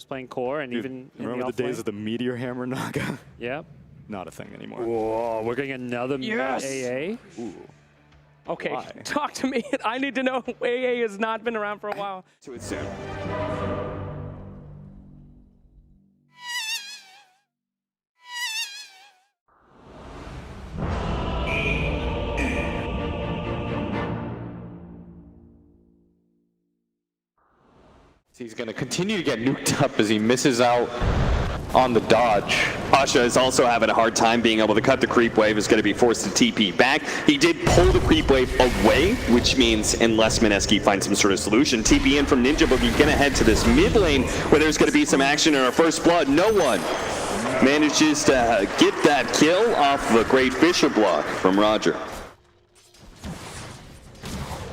Rangers playing core, and even remember the days of the Meteor Hammer Naga? Yep. Not a thing anymore. Whoa, we're getting another Yes! AA. Ooh. Okay, Why? talk to me. I need to know. AA has not been around for a while. To it soon. He's going to continue to get nuked up as he misses out on the dodge. Pasha is also having a hard time being able to cut the creep wave, is going to be forced to TP back. He did pull the creep wave away, which means unless Mineski finds some sort of solution, TP in from Ninja Boogie, going to head to this mid lane where there's going to be some action in our first blood. No one manages to get that kill off the Great Fisher block from Roger.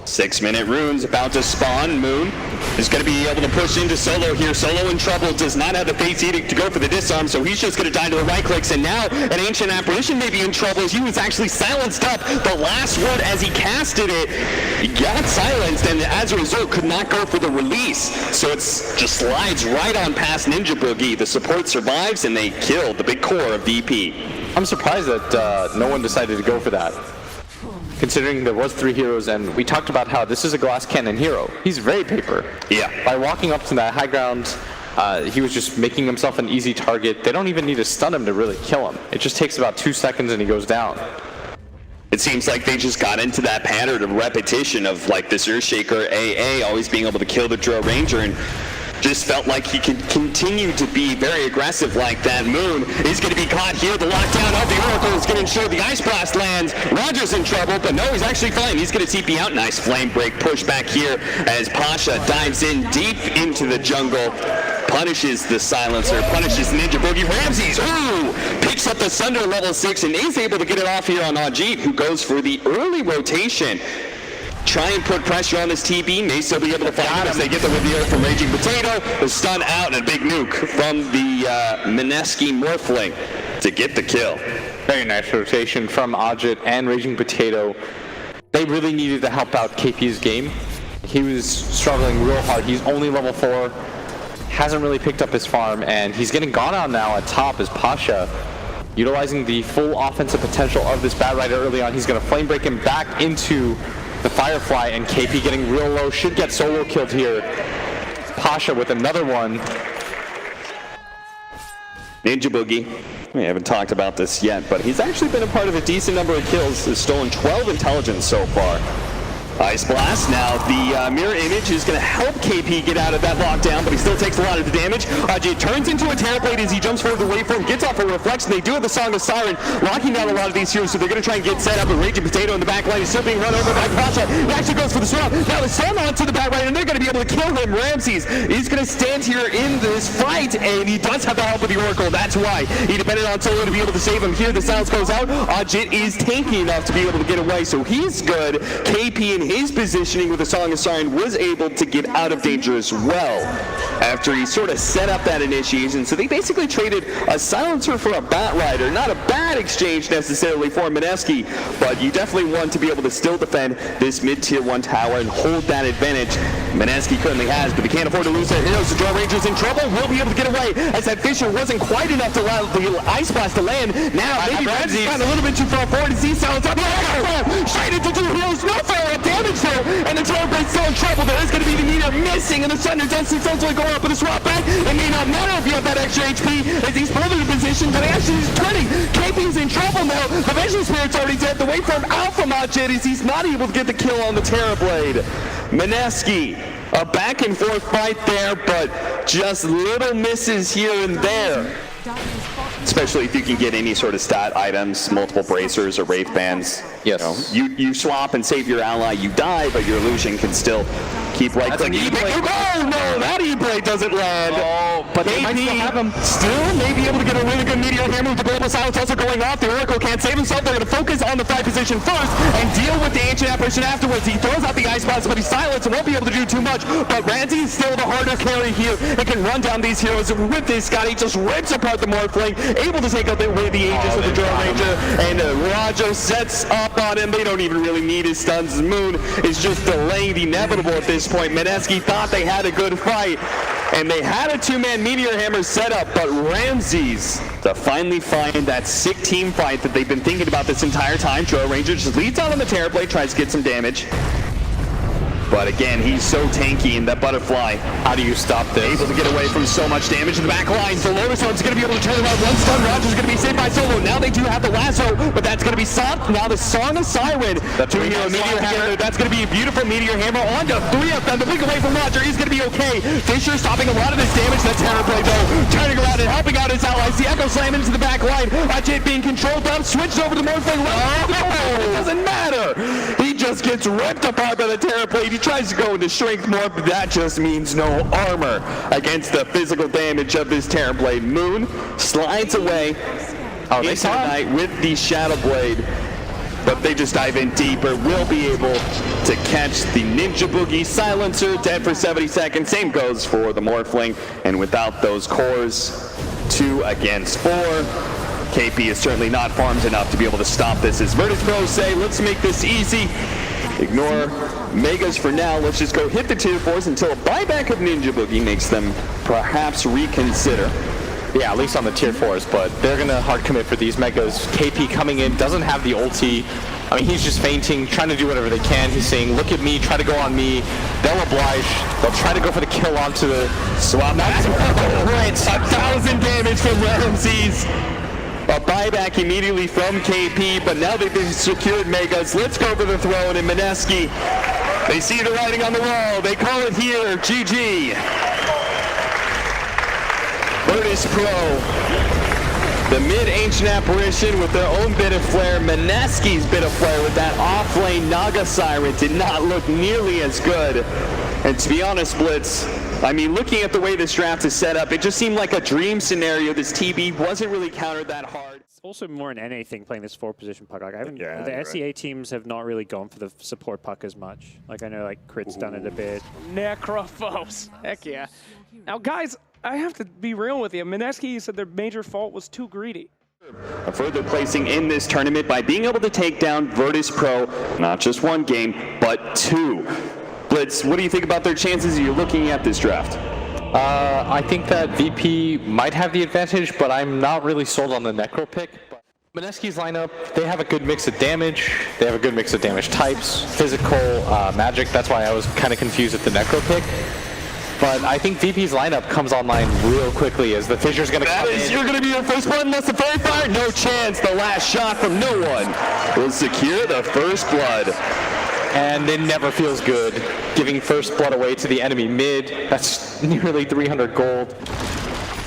6-minute runes about to spawn. Moon is going to be able to push into Solo here. Solo in trouble, does not have the Fate's Edict to go for the disarm, so he's just going to die to the right clicks. And now an Ancient Apparition may be in trouble as he was actually silenced up. The last word as he casted it, he got silenced, and as a result could not go for the release. So it just slides right on past Ninja Boogie. The support survives, and they kill the big core of VP. I'm surprised that no one decided to go for that, considering there was 3 heroes, and we talked about how this is a glass cannon hero. He's very paper. Yeah. By walking up to that high ground, he was just making himself an easy target. They don't even need to stun him to really kill him. It just takes about 2 seconds and he goes down. It seems like they just got into that pattern of repetition of like this Earthshaker AA always being able to kill the Drill Ranger, and just felt like he could continue to be very aggressive like that. Moon is going to be caught here. The lockdown of the Oracle is going to ensure the Ice Blast lands. Roger's in trouble, but no, he's actually fine. He's going to TP out. Nice flame break push back here as Pasha dives in deep into the jungle. Punishes the Silencer, punishes Ninja Boogie. Ramses, ooh, picks up the Sunder level 6 and is able to get it off here on Ajit, who goes for the early rotation. Try and put pressure on this TB, may still be able to fight him as they get the reveal from Raging Potato. The stun out and a big nuke from the Mineski Morphling to get the kill. Very nice rotation from Ajit and Raging Potato. They really needed to help out KP's game. He was struggling real hard. He's only level 4, hasn't really picked up his farm, and he's getting gone on now at top as Pasha, utilizing the full offensive potential of this Bat Rider early on. He's going to flame break him back into the Firefly, and KP getting real low, should get solo killed here. Pasha with another one. Ninja Boogie, we haven't talked about this yet, but he's actually been a part of a decent number of kills. Has stolen 12 intelligence so far. Ice Blast, now the mirror image is going to help KP get out of that lockdown, but he still takes a lot of the damage. Ajit turns into a Terrorblade as he jumps forward the waveform, gets off a Reflection. They do have the Song of Siren, locking down a lot of these heroes, so they're going to try and get set up. And Raging Potato in the back line is still being run over by Pasha. He actually goes for the swamp. Now the Storm onto the back line, and they're going to be able to kill him. Ramses is going to stand here in this fight, and he does have the help of the Oracle. That's why he depended on Solo to be able to save him. Here the silence goes out. Ajit is tanky enough to be able to get away, so he's good. KP in his positioning with the Song of Siren was able to get out of danger as well after he sort of set up that initiation. So they basically traded a Silencer for a Bat Rider. Not a bad exchange necessarily for Mineski, but you definitely want to be able to still defend this mid-tier 1 tower and hold that advantage. Mineski currently has, but they can't afford to lose their heroes. The Drill Ranger's in trouble, will be able to get away as that Fisher wasn't quite enough to allow the Ice Blast to land. Now maybe Ramsey's gotten a little bit too far forward as he silenced up. Straight into 2 heroes, no follow-up damage there, and the Terrorblade's still in trouble. There is going to be the meter missing, and the Thunder does successfully go up with a swap back. It may not matter if you have that extra HP as he's pulled into position, but actually he's turning. KP's in trouble now. The Vision Spirit's already dead. The waveform out from Ajit as he's not able to get the kill on the Terrorblade. Mineski, a back and forth fight there, but just little misses here and there. Especially if you can get any sort of stat items, multiple bracers or wraith bands. Yes. You swap and save your ally, you die, but your illusion can still keep right clicking. Oh no, that E-Blade doesn't land. Oh, but they might still have him. Still may be able to get a really good Meteor Hammer with the Global Silence also going off. The Oracle can't save himself. They're going to focus on the fight position first and deal with the Ancient Apparition afterwards. He throws out the Ice Blast, but he's silenced and won't be able to do too much. But Ramsey is still the harder carry here and can run down these heroes. And with this, Scott, he just rips apart the Morphling, able to take out away the Aegis of the Drill Ranger, and Rajo sets up on him. They don't even really need his stuns. Moon is just delaying the inevitable at this this point. Mineski thought they had a good fight, and they had a two-man Meteor Hammer set up, but Ramses, to finally find that sick team fight that they've been thinking about this entire time. Drill Ranger just leads out on the Terrorblade, tries to get some damage. But again, he's so tanky in that butterfly. How do you stop this? Able to get away from so much damage in the back line. So Lotus One's going to be able to turn around one stun. Roger's going to be saved by Solo. Now they do have the lasso, but that's going to be stopped. Now the Song of Siren to a Meteor Hammer. That's going to be a beautiful Meteor Hammer onto 3 of them. The blink away from Roger. He's going to be okay. Fisher stopping a lot of this damage. That Terrorblade though, turning around and helping out his allies. The Echo Slam into the back line. Ajit being controlled up, switched over to Morphling. Oh, it doesn't matter. He just gets ripped apart by the Terrorblade. He tries to go into strength more, but that just means no armor against the physical damage of this Terrorblade. Moon slides away. Oh, they saw Night with the Shadow Blade, but they just dive in deeper. Will be able to catch the Ninja Boogie Silencer, dead for 70 seconds. Same goes for the Morphling, and without those cores, 2 against 4. KP is certainly not farmed enough to be able to stop this. As virtus.pro say, let's make this easy. Ignore Megas for now. Let's just go hit the tier 4s until a buyback of Ninja Boogie makes them perhaps reconsider. Yeah, at least on the tier 4s, but they're going to hard commit for these Megas. KP coming in, doesn't have the ulti. I mean, he's just feinting, trying to do whatever they can. He's saying, look at me, try to go on me. They'll oblige. They'll try to go for the kill onto the swap. That's 1,000 damage from Ramses. A buyback immediately from KP, but now they've been secured Megas. Let's go for the throne, and Mineski, they see the writing on the wall. They call it here, GG. virtus.pro, the mid-ancient apparition with their own bit of flair. Mineski's bit of flair with that off-lane Naga Siren did not look nearly as good. And to be honest, Blitz, I mean, looking at the way this draft is set up, it just seemed like a dream scenario. This TB wasn't really countered that hard. It's also more an NA thing playing this 4-position puck. Like, I haven't, Yeah, the you're SEA teams have not really gone for the support puck as much. Like, I know like Crit's done it a bit. Necrophos. Heck yeah. Now, guys, I have to be real with you. Mineski said their major fault was too greedy. A further placing in this tournament by being able to take down virtus.pro, not just 1 game, but 2. Blitz, what do you think about their chances? You're looking at this draft. I think that VP might have the advantage, but I'm not really sold on the Necro pick. Mineski's lineup, they have a good mix of damage. They have a good mix of damage types, physical, magic. That's why I was kind of confused at the Necro pick. But I think VP's lineup comes online real quickly as the Fissure's going to come in. You're going to be your first one unless the fairy fire? No chance. The last shot from no one will secure the first blood. And it never feels good giving first blood away to the enemy mid. That's nearly 300 gold.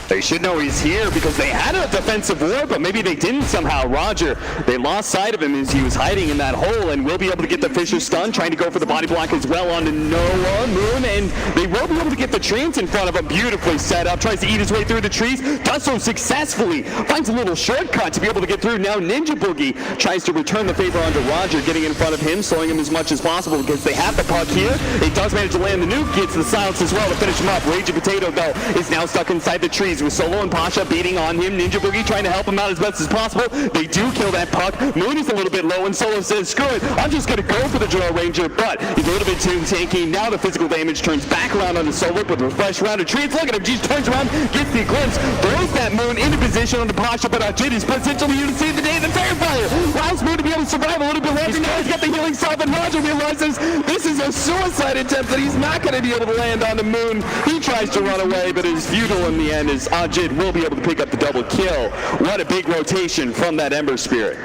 They should know he's here because they had a defensive war, but maybe they didn't somehow. Roger, they lost sight of him as he was hiding in that hole, and will be able to get the Fisher stun, trying to go for the body block as well onto Noah Moon, and they will be able to get the treants in front of him. Beautifully set up, tries to eat his way through the trees, does so successfully, finds a little shortcut to be able to get through. Now Ninja Boogie tries to return the favor onto Roger, getting in front of him, slowing him as much as possible because they have the puck here. It does manage to land the nuke, gets the silence as well to finish him up. Raging Potato, though, is now stuck inside the trees with Solo and Pasha beating on him. Ninja Boogie trying to help him out as best as possible. They do kill that puck. Moon is a little bit low, and Solo says, screw it, I'm just going to go for the Drill Ranger, but he's a little bit too tanky. Now the physical damage turns back around on the Solo with a refresh round of treats. Look at him, just turns around, gets the glimpse, throws that Moon into position on the Pasha, but Ajit is potentially here to save the day. The Fairy Fire allows Moon to be able to survive a little bit longer. Now he's got the healing salve, and Roger realizes this is a suicide attempt that he's not going to be able to land on the Moon. He tries to run away, but it is futile in the end as Ajit will be able to pick up the double kill. What a big rotation from that Ember Spirit.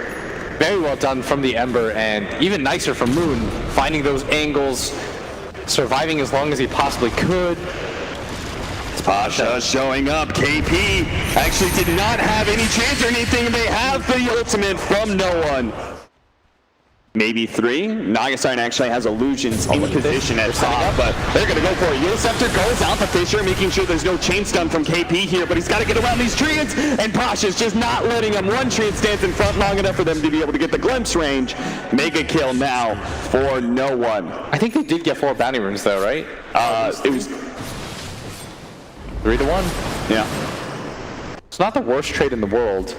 Very well done from the Ember, and even nicer from Moon, finding those angles, surviving as long as he possibly could. Pasha showing up. KP actually did not have any chance or anything. They have the ultimate from no one. Maybe 3. Nagasign actually has illusions in position at top, but they're going to go for it. Yule Scepter goes out the Fisher, making sure there's no chain stun from KP here, but he's got to get around these treants, and Pasha's just not letting him. One treant stands in front long enough for them to be able to get the glimpse range. Mega kill now for no one. I think they did get 4 bounty runes though, right? It was 3-1. Yeah. It's not the worst trade in the world.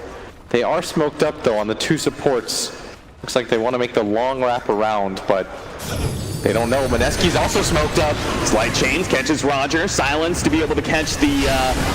They are smoked up though on the 2 supports. Looks like they want to make the long wrap around, but They don't know. Mineski's also smoked up. Slight chains catches Roger. Silence to be able to catch the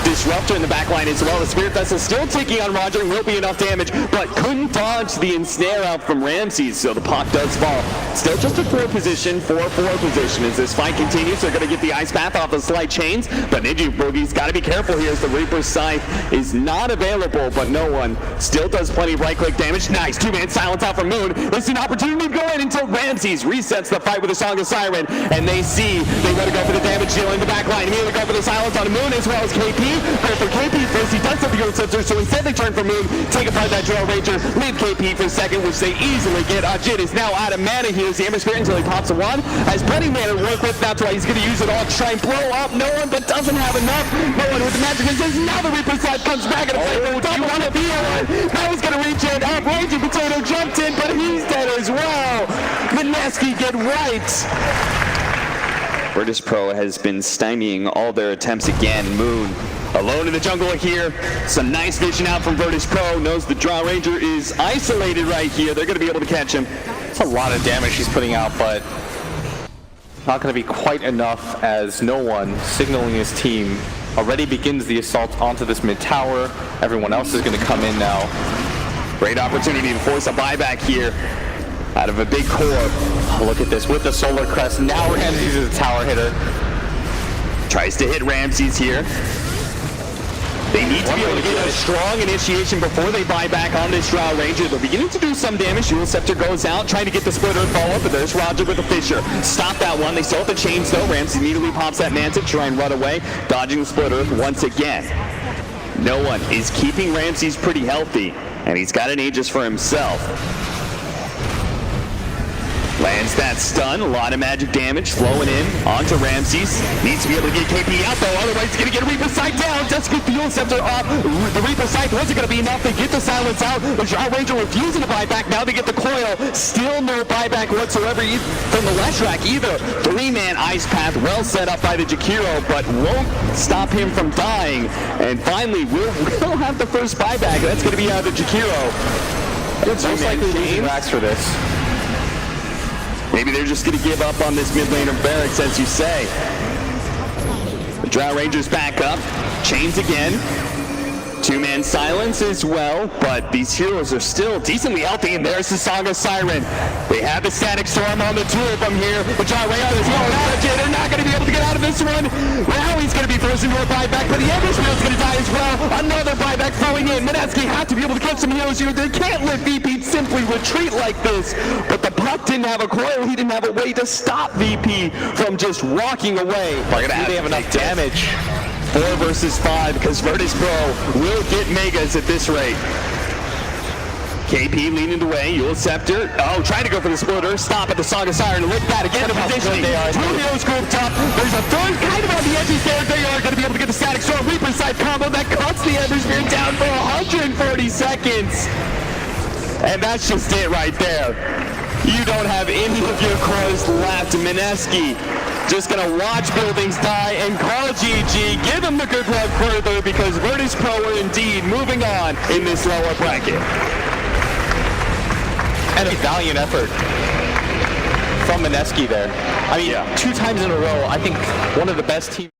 Disruptor in the back line as well. The Spirit Vessel still ticking on Roger. Will be enough damage, but couldn't dodge the ensnare out from Ramses, so the puck does fall. Still just a 4 position, 4-4 position as this fight continues. They're going to get the Ice Path off the Slight Chains, but Ninja Boogie's got to be careful here as the Reaper's Scythe is not available, but no one still does plenty of right-click damage. Nice, 2-man silence out from Moon. This is an opportunity to go in until Ramses resets the fight with a Song of Siren, and they see they want to go for the damage deal in the back line. Immediately go for the silence on Moon as well as KP. Go for KP first. He does have the Earth Sensor, so instead they turn for Moon, take apart that Drill Ranger, leave KP for second, which they easily get. Ajit is now out of mana here as the Ember Spirit until he pops a 1. Has plenty of mana to work with. That's why he's going to use it all to try and blow up no one, but doesn't have enough. No one with the magic resist. Now the Reaper Side comes back and do you want to be on? Now he's going to reach in. Up, Raging Potato jumped in, but he's dead as well. Mineski get right. Virtus.pro has been stymieing all their attempts again. Moon alone in the jungle here. Some nice vision out from Virtus.pro. Knows the Draw Ranger is isolated right here. They're going to be able to catch him. It's a lot of damage he's putting out, but not going to be quite enough as no one signaling his team already begins the assault onto this mid tower. Everyone else is going to come in now. Great opportunity to force a buyback here out of a big core. Oh, look at this with the Solar Crest. Now Ramses is a tower hitter. Tries to hit Ramses here. They need to be able to get a strong initiation before they buy back on this Drow Ranger. They're beginning to do some damage. Dual Scepter goes out, trying to get the Splitter to follow up, but there's Roger with the Fissure. Stop that one. They still have the chains though. Ramses immediately pops that Manta to try and run away, dodging the Splitter once again. No one is keeping Ramses pretty healthy, and he's got an Aegis for himself. Lands that stun, a lot of magic damage flowing in onto Ramses. Needs to be able to get KP out though, otherwise he's going to get a Reaper Sight down. Just get the Dual Scepter off. The Reaper Sight wasn't going to be enough. They get the silence out. The Drow Ranger refusing to buy back. Now they get the coil. Still no buyback whatsoever from the Leshrac either. 3-man Ice Path well set up by the Jakiro, but won't stop him from dying. And finally, we'll have the first buyback. That's going to be out of the Jakiro. It's most likely losing racks for this. Maybe they're just going to give up on this mid laner barracks, as you say. The Drow Ranger's back up. Chains again. 2-man silence as well, but these heroes are still decently healthy, and there's the Song of Siren. They have the Static Storm on the two of them here. The Drow Ranger is going out of it. They're not going to be able to get out of this one. Now he's going to be forced into a buyback, but the Ember's going to die as well. Another buyback throwing in. Mineski have to be able to catch some heroes here. They can't let VP simply retreat like this, but the puck didn't have a coil. He didn't have a way to stop VP from just walking away. Do they have enough damage? 4 versus 5 because Virtus.pro will get megas at this rate. KP leaning away, Dual Scepter. Oh, trying to go for the Splitter. Stop at the Song of Siren. Look at that again. The positioning. 2 heroes grouped up. There's a third kind of on the edges there. They are going to be able to get the Static Storm Reaper Side combo that cuts the Ember Spirit down for 140 seconds. And that's just it right there. You don't have any of your cores left. Mineski just gonna watch buildings die and call GG. Give him the good luck further because Virtus.pro are indeed moving on in this lower bracket. And a valiant effort from Mineski there. I mean, 2 times in a row, I think one of the best teams.